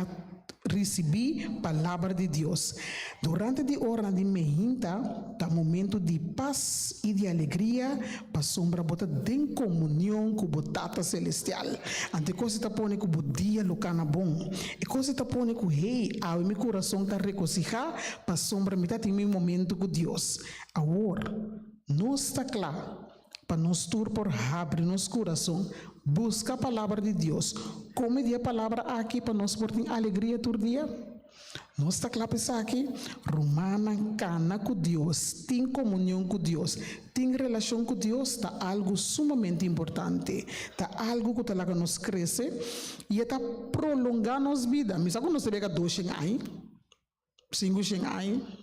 recebi palavra de Deus. Durante a hora de mehinta, tá momento de paz e de alegria, para sombra bota em comunhão com o Tata Celestial. Ante coisa tá põe com o dia locana bom. E coisa tá põe com hey, ao meu coração tá reconcijar, para sombra me tá em meu momento com Deus. Agora, nós está claro, para nós tur por abrir nosso coração, busca a palavra de Deus. Come a palavra aqui para nós por ter alegria todo dia. Nós está claro aqui, romana cana com Deus, tem comunhão com Deus, tem relação com Deus, está algo sumamente importante, está algo que tá nos cresce e está prolongando nossa vida. Mas agora nós temos 2 anos, 5 anos.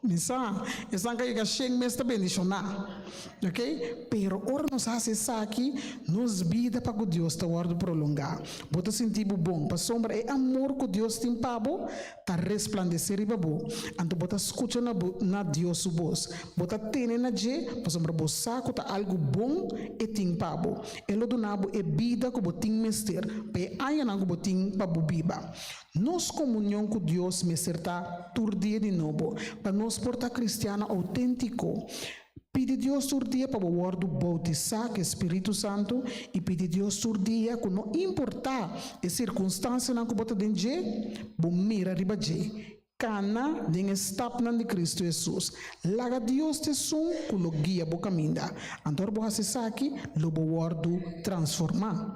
Misa, essa que chega mesmo bendicionar, ok? Pero ora nós fazemos aqui, nos vida para que Deus está guardo prolongar. Bota sentir bom, para sombra é amor que Deus tem para tá resplandecer e babo. Então bota escuta na Deus o voz, bota ter na je, para sombra bosaco tá algo bom e tem para ele do nabo é vida que botin mester, pe aí na botin para biba. Nos comunhão com Deus me certa todo dia de novo, para nós portar cristiana autêntico. Pede Deus todo dia para o word bautizar que Espírito Santo e pede Deus todo dia que não importa a circunstância na que bota dentro, bom mira riba je. Cana den estap nan de Cristo Jesus. Laga Deus te som que lo guia bo caminda. Antor bo hasesaki lo bo wordu transformar.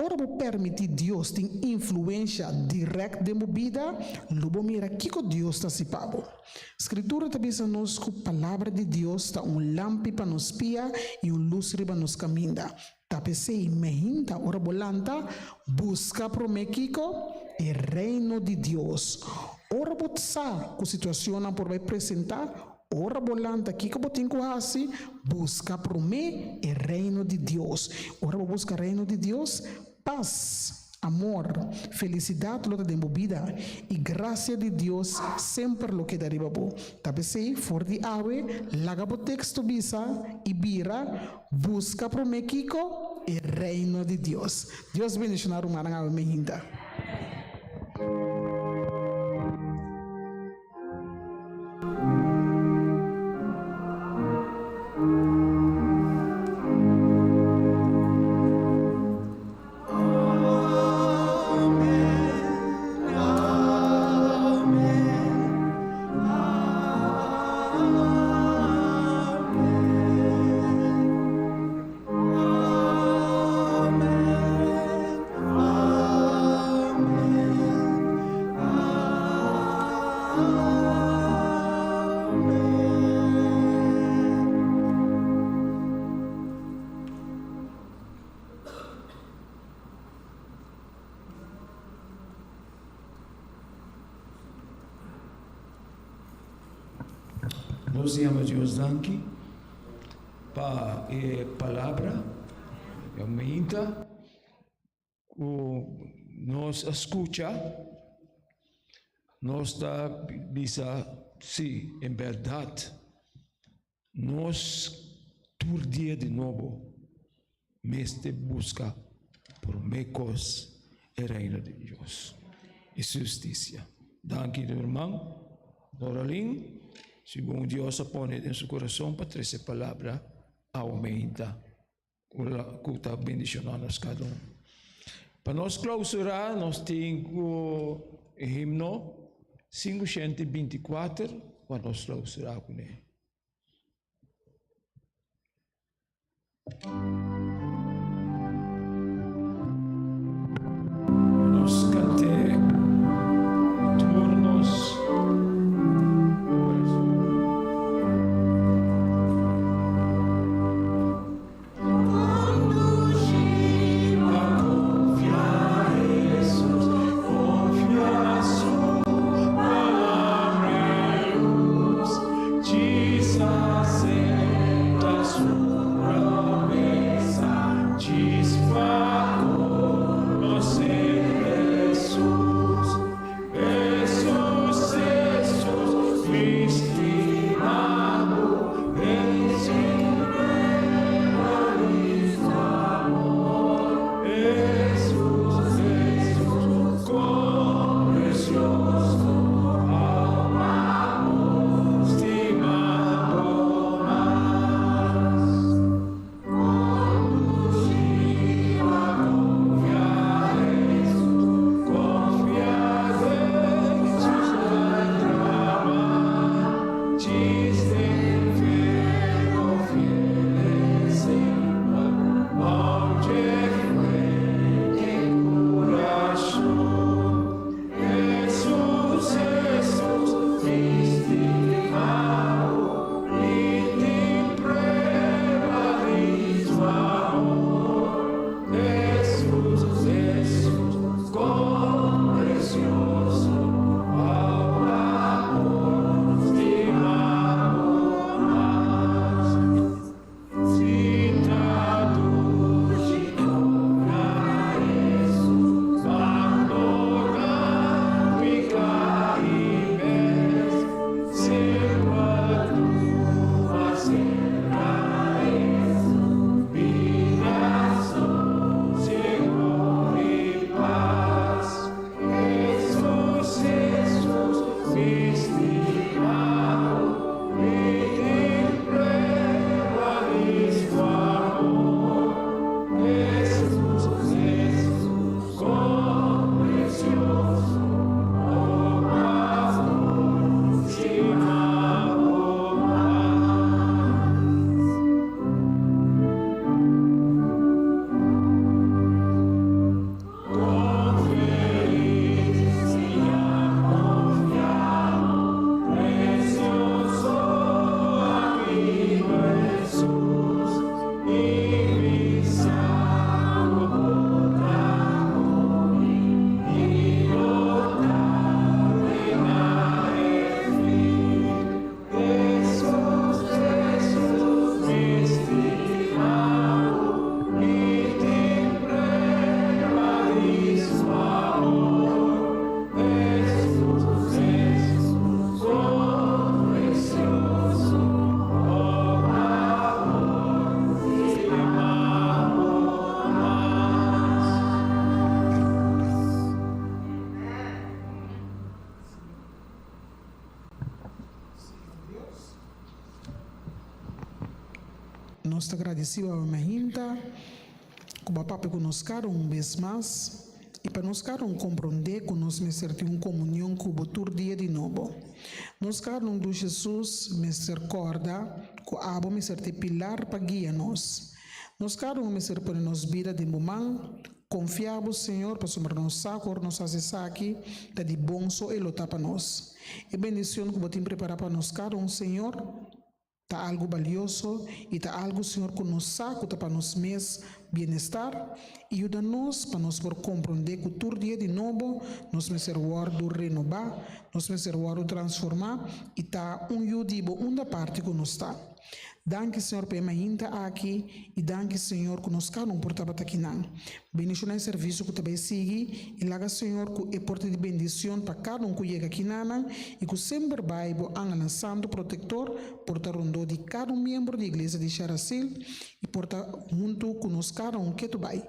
Ora bo permitir Deus tem influência direta de mo vida, lo bo mira kiko Deus ta sipabo. Escritura ta bisa nos que palavra de Deus ta lampi pa nos pia e luz riba nos caminda. Tapesei mehinta ora bolanta busca promekiko e reino de Deus. Ora botsa com situação por vai apresentar, ora bolanta aqui que botin com assim, busca por mim e reino de Deus. Ora busca reino de Deus, paz, amor, felicidade lo da vida e graça de Deus sempre lo que dariba bo. Tabesei for di ave, laga bo texto bisa e bira, busca por mim kiko e reino de Deus. Deus bendicionar o manang ave mehinda. Nós damos Deus danke para a palavra, aumenta, nós escuta, nós está bisa, sim, em verdade, nós todo dia de novo, mestre busca por mecos e reino de Deus e justiça. Danke, irmão, Noralim, se bom Deus põe em seu coração para trazer palavra, aumenta, cuta bendicionar-nos cada um. Para nós clausurar, nós temos o himno 524, para nós clausurar com ele. Nos cante turnos. Nós agradecemos a Mahinta, que o papai conosco vez mais, e para nós compreender que nós temos uma comunhão com o outro dia de novo. Nós queremos do Jesus misericórdia, que a abo te pilar para guiar-nos. Nós queremos para nos vida de momento, confiamos, Senhor, para somar nos saco, nos acessar aqui, tá de bom só e lutar para nós. E bendição que você prepara para nós, Senhor, tá algo valioso e tá algo, Senhor, que nos saco, tá para nos mês, bienestar. Ajuda-nos para nós por compreender que todo dia de novo nós me ser do renovar, nós me ser do transformar e tá yudibo uma parte que nós está. Danke, Senhor, por ainda aqui e danke, Senhor, que nos canam por tabata aqui não. Bendição é serviço que também sigue e laga, Senhor, que é porta de bendição para cada um que chega aqui não e que sempre vai bo angana santo protetor porta rondo de cada um membro da igreja de Xaracil e porta junto com nos cada um que tu vai.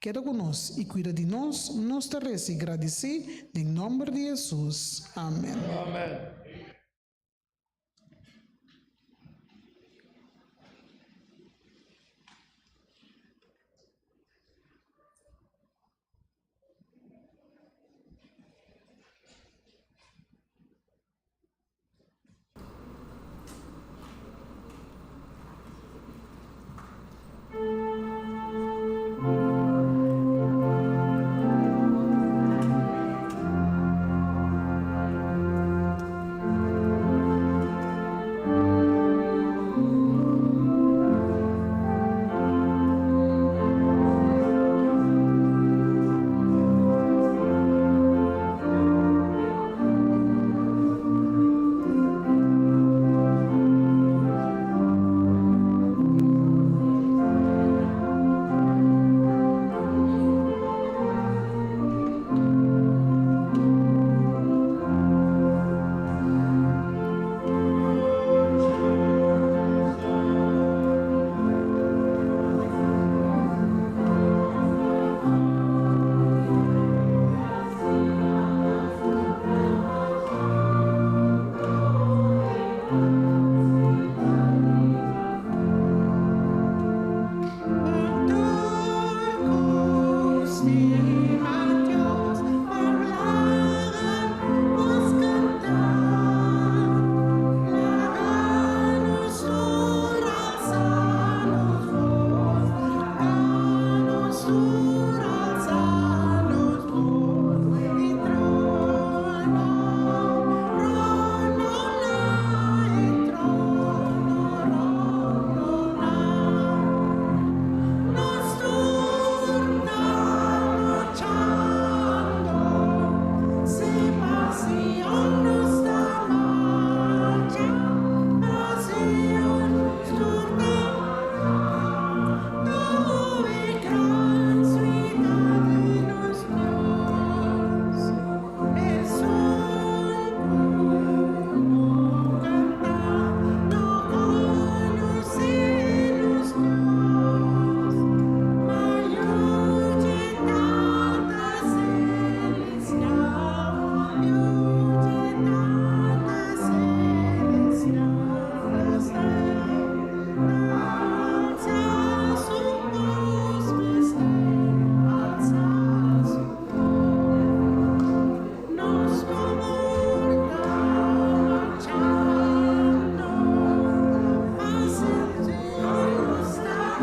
Queda conosco e cuida de nós te resta e agradecer em nome de Jesus. Amém. Amen.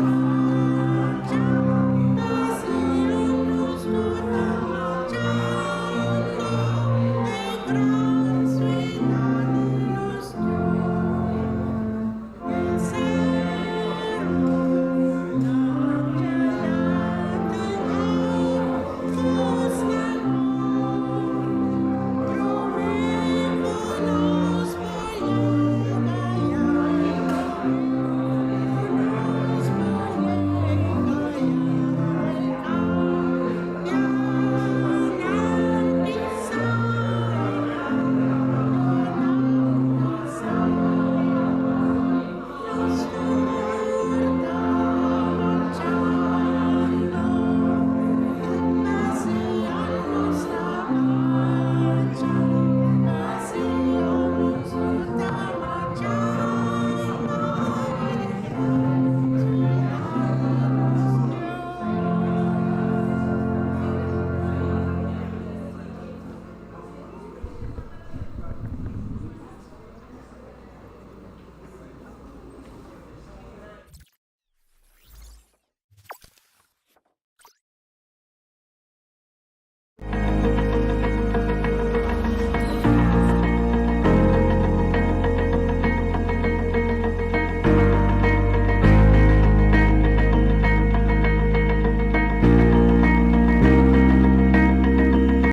Thank you.